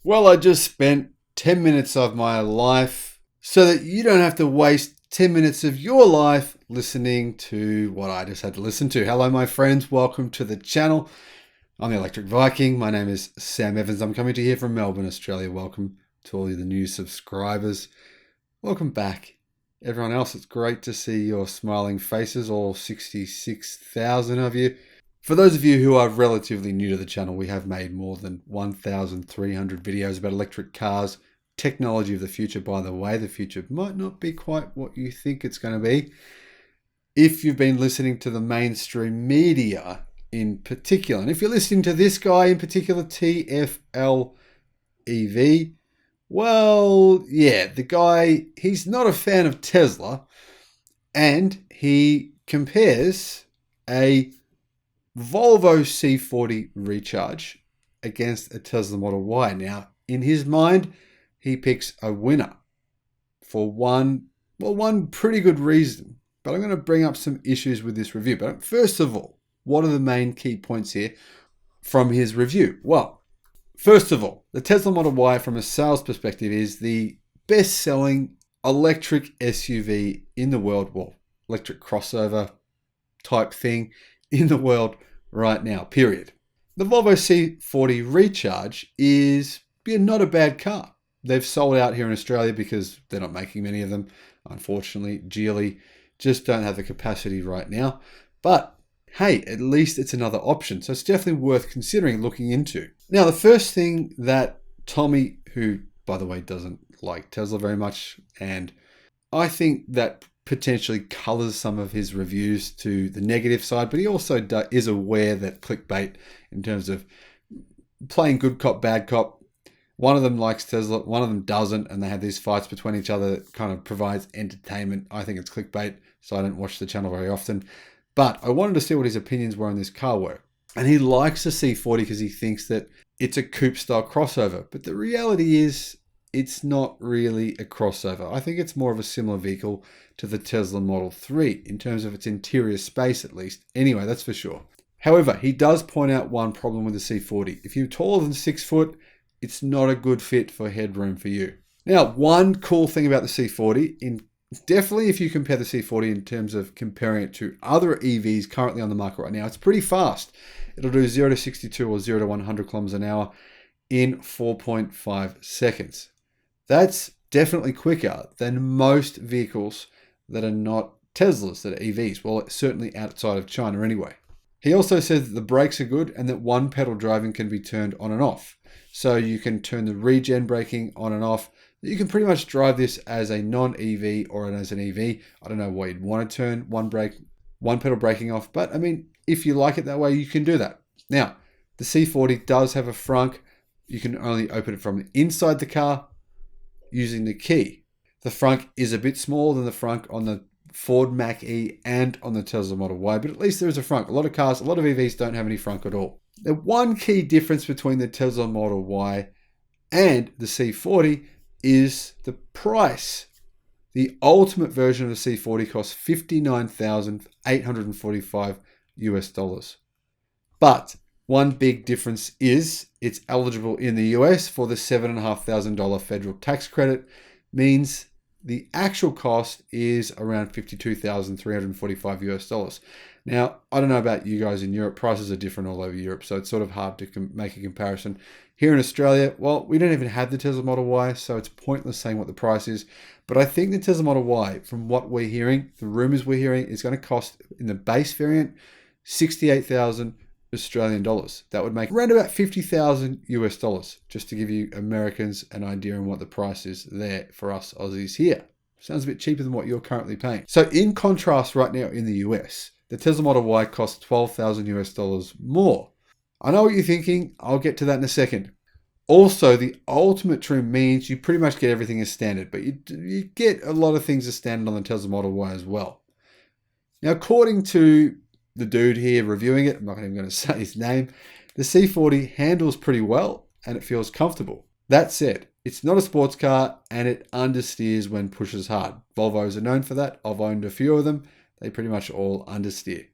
Well, I just spent 10 minutes of my life so that you don't have to waste 10 minutes of your life listening to what I just had to listen to. Hello, my friends. Welcome to the channel. I'm the Electric Viking. My name is Sam Evans. I'm coming to you here from Melbourne, Australia. Welcome to all of the new subscribers. Welcome back. Everyone else, it's great to see your smiling faces, all 66,000 of you. For those of you who are relatively new to the channel, we have made more than 1,300 videos about electric cars, technology of the future. By the way, the future might not be quite what you think it's going to be. If you've been listening to the mainstream media in particular, and if you're listening to this guy in particular, TFL EV, well, yeah, the guy, he's not a fan of Tesla, and he compares a Volvo C40 Recharge against a Tesla Model Y. Now, in his mind, he picks a winner for one pretty good reason. But I'm going to bring up some issues with this review. But first of all, what are the main key points here from his review? Well, first of all, the Tesla Model Y from a sales perspective is the best-selling electric SUV in the world. Well, electric crossover type thing in the world right now, period. The Volvo C40 Recharge is not a bad car. They've sold out here in Australia because they're not making many of them. Unfortunately, Geely just don't have the capacity right now. But hey, at least it's another option. So it's definitely worth considering looking into. Now, the first thing that Tommy, who by the way doesn't like Tesla very much, and I think that potentially colors some of his reviews to the negative side, but he also is aware that clickbait in terms of playing good cop, bad cop. One of them likes Tesla, one of them doesn't, and they have these fights between each other that kind of provides entertainment. I think it's clickbait, so I don't watch the channel very often. But I wanted to see what his opinions were on this car were. And he likes the C40 because he thinks that it's a coupe-style crossover. But the reality is, it's not really a crossover. I think it's more of a similar vehicle to the Tesla Model 3 in terms of its interior space, at least. Anyway, that's for sure. However, he does point out one problem with the C40. If you're taller than 6 foot, it's not a good fit for headroom for you. Now, one cool thing about the C40, definitely if you compare the C40 in terms of comparing it to other EVs currently on the market right now, it's pretty fast. It'll do 0 to 62 or 0 to 100 kilometers an hour in 4.5 seconds. That's definitely quicker than most vehicles that are not Teslas, that are EVs. Well, it's certainly outside of China anyway. He also said that the brakes are good and that one pedal driving can be turned on and off. So you can turn the regen braking on and off. You can pretty much drive this as a non-EV or as an EV. I don't know why you'd want to turn one pedal braking off, but I mean, if you like it that way, you can do that. Now, the C40 does have a frunk. You can only open it from inside the car using the key. The frunk is a bit smaller than the frunk on the Ford Mach-E and on the Tesla Model Y, but at least there is a frunk. A lot of cars, a lot of EVs don't have any frunk at all. The one key difference between the Tesla Model Y and the C40 is the price. The ultimate version of the C40 costs $59,845 US. But one big difference is it's eligible in the US for the $7,500 federal tax credit, means the actual cost is around $52,345 US. Now, I don't know about you guys in Europe. Prices are different all over Europe, so it's sort of hard to make a comparison. Here in Australia, well, we don't even have the Tesla Model Y, so it's pointless saying what the price is. But I think the Tesla Model Y, from what we're hearing, the rumors we're hearing, is going to cost, in the base variant, 68,000 Australian dollars. That would make around about 50,000 US, just to give you Americans an idea on what the price is there for us Aussies here. Sounds a bit cheaper than what you're currently paying. So in contrast, right now in the US, the Tesla Model Y costs 12,000 US more. I know what you're thinking. I'll get to that in a second. Also, the ultimate trim means you pretty much get everything as standard, but you get a lot of things as standard on the Tesla Model Y as well. Now, according to the dude here reviewing it, I'm not even going to say his name, the C40 handles pretty well and it feels comfortable. That said, it's not a sports car and it understeers when pushes hard. Volvos are known for that. I've owned a few of them. They pretty much all understeer.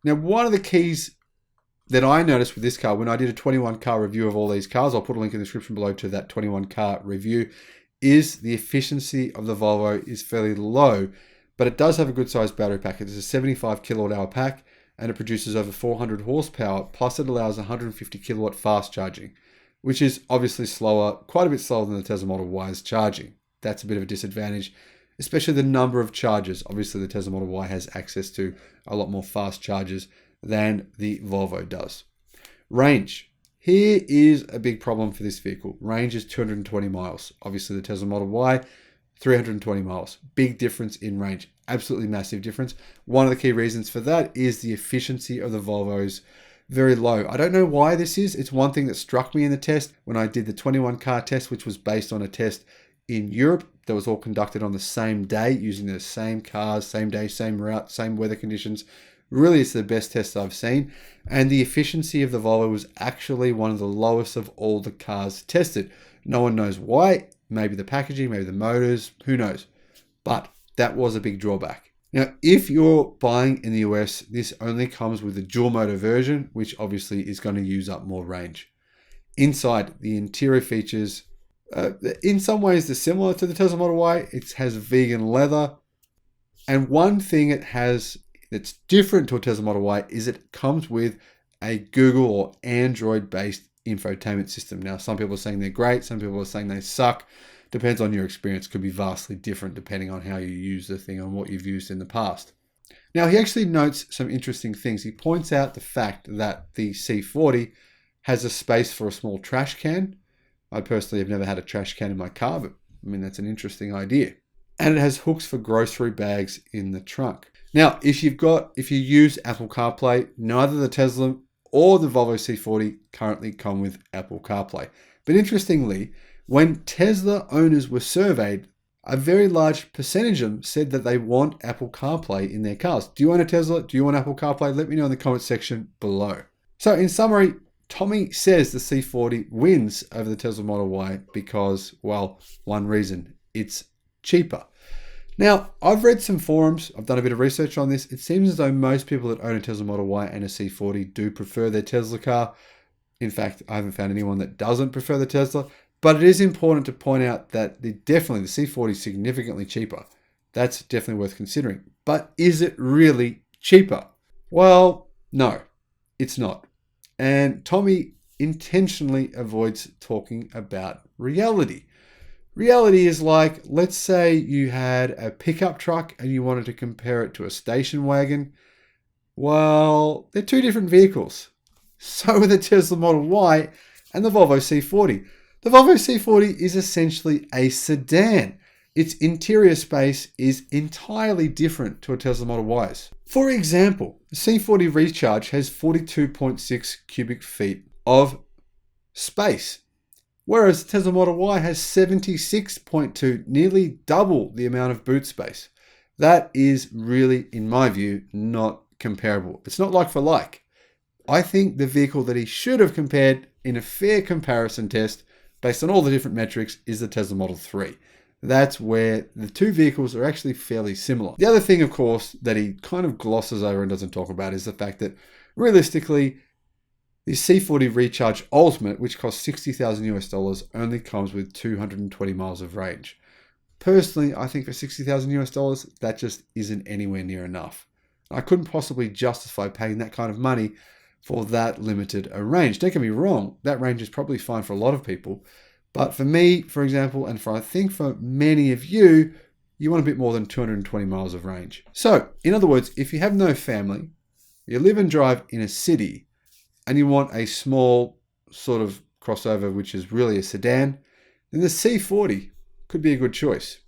Now, one of the keys that I noticed with this car, when I did a 21 car review of all these cars, I'll put a link in the description below to that 21 car review, is the efficiency of the Volvo is fairly low, but it does have a good sized battery pack. It's a 75 kilowatt hour pack and it produces over 400 horsepower, plus it allows 150 kilowatt fast charging, which is obviously slower, quite a bit slower than the Tesla Model Y's charging. That's a bit of a disadvantage, especially the number of chargers. Obviously the Tesla Model Y has access to a lot more fast chargers than the Volvo does. Range. Here is a big problem for this vehicle. Range is 220 miles. Obviously the Tesla Model Y, 320 miles. Big difference in range. Absolutely massive difference. One of the key reasons for that is the efficiency of the Volvo's very low. I don't know why this is. It's one thing that struck me in the test when I did the 21 car test, which was based on a test in Europe that was all conducted on the same day using the same cars, same day, same route, same weather conditions. Really, it's the best test I've seen. And the efficiency of the Volvo was actually one of the lowest of all the cars tested. No one knows why. Maybe the packaging, maybe the motors, who knows. But that was a big drawback. Now, if you're buying in the US, this only comes with the dual motor version, which obviously is going to use up more range. Inside, the interior features, in some ways, they're similar to the Tesla Model Y. It has vegan leather. And one thing it has that's different to a Tesla Model Y is it comes with a Google or Android-based infotainment system. Now, some people are saying they're great. Some people are saying they suck. Depends on your experience. Could be vastly different depending on how you use the thing and what you've used in the past. Now, he actually notes some interesting things. He points out the fact that the C40 has a space for a small trash can. I personally have never had a trash can in my car, but I mean, that's an interesting idea. And it has hooks for grocery bags in the trunk. Now, if you use Apple CarPlay, neither the Tesla or the Volvo C40 currently come with Apple CarPlay. But interestingly, when Tesla owners were surveyed, a very large percentage of them said that they want Apple CarPlay in their cars. Do you own a Tesla? Do you want Apple CarPlay? Let me know in the comment section below. So in summary, Tommy says the C40 wins over the Tesla Model Y because, well, one reason, it's cheaper. Now, I've read some forums, I've done a bit of research on this. It seems as though most people that own a Tesla Model Y and a C40 do prefer their Tesla car. In fact, I haven't found anyone that doesn't prefer the Tesla, but it is important to point out that definitely the C40 is significantly cheaper. That's definitely worth considering. But is it really cheaper? Well, no, it's not. And Tommy intentionally avoids talking about reality. Reality is like, let's say you had a pickup truck and you wanted to compare it to a station wagon. Well, they're two different vehicles. So are the Tesla Model Y and the Volvo C40. The Volvo C40 is essentially a sedan. Its interior space is entirely different to a Tesla Model Y's. For example, the C40 Recharge has 42.6 cubic feet of space, whereas the Tesla Model Y has 76.2, nearly double the amount of boot space. That is really, in my view, not comparable. It's not like for like. I think the vehicle that he should have compared in a fair comparison test, based on all the different metrics, is the Tesla Model 3. That's where the two vehicles are actually fairly similar. The other thing, of course, that he kind of glosses over and doesn't talk about is the fact that realistically, the C40 Recharge Ultimate, which costs $60,000 US, only comes with 220 miles of range. Personally, I think for $60,000 US, that just isn't anywhere near enough. I couldn't possibly justify paying that kind of money for that limited a range. Don't get me wrong, that range is probably fine for a lot of people. But for me, for example, and I think for many of you, you want a bit more than 220 miles of range. So, in other words, if you have no family, you live and drive in a city, and you want a small sort of crossover, which is really a sedan, then the C40 could be a good choice.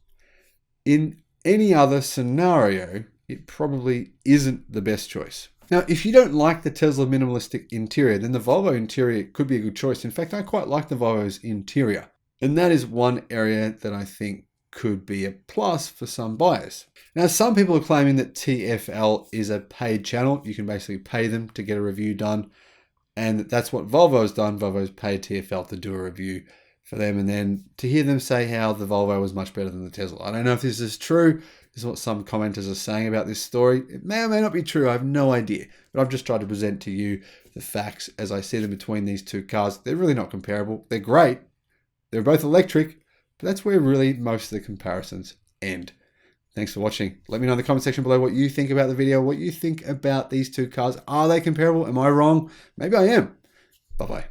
In any other scenario, it probably isn't the best choice. Now, if you don't like the Tesla minimalistic interior, then the Volvo interior could be a good choice. In fact, I quite like the Volvo's interior. And that is one area that I think could be a plus for some buyers. Now, some people are claiming that TFL is a paid channel. You can basically pay them to get a review done. And that's what Volvo's done. Volvo's paid TFL to do a review for them. And then to hear them say how the Volvo was much better than the Tesla. I don't know if this is true. This is what some commenters are saying about this story. It may or may not be true. I have no idea. But I've just tried to present to you the facts as I see them between these two cars. They're really not comparable. They're great. They're both electric. But that's where really most of the comparisons end. Thanks for watching. Let me know in the comment section below what you think about the video, what you think about these two cars. Are they comparable? Am I wrong? Maybe I am. Bye-bye.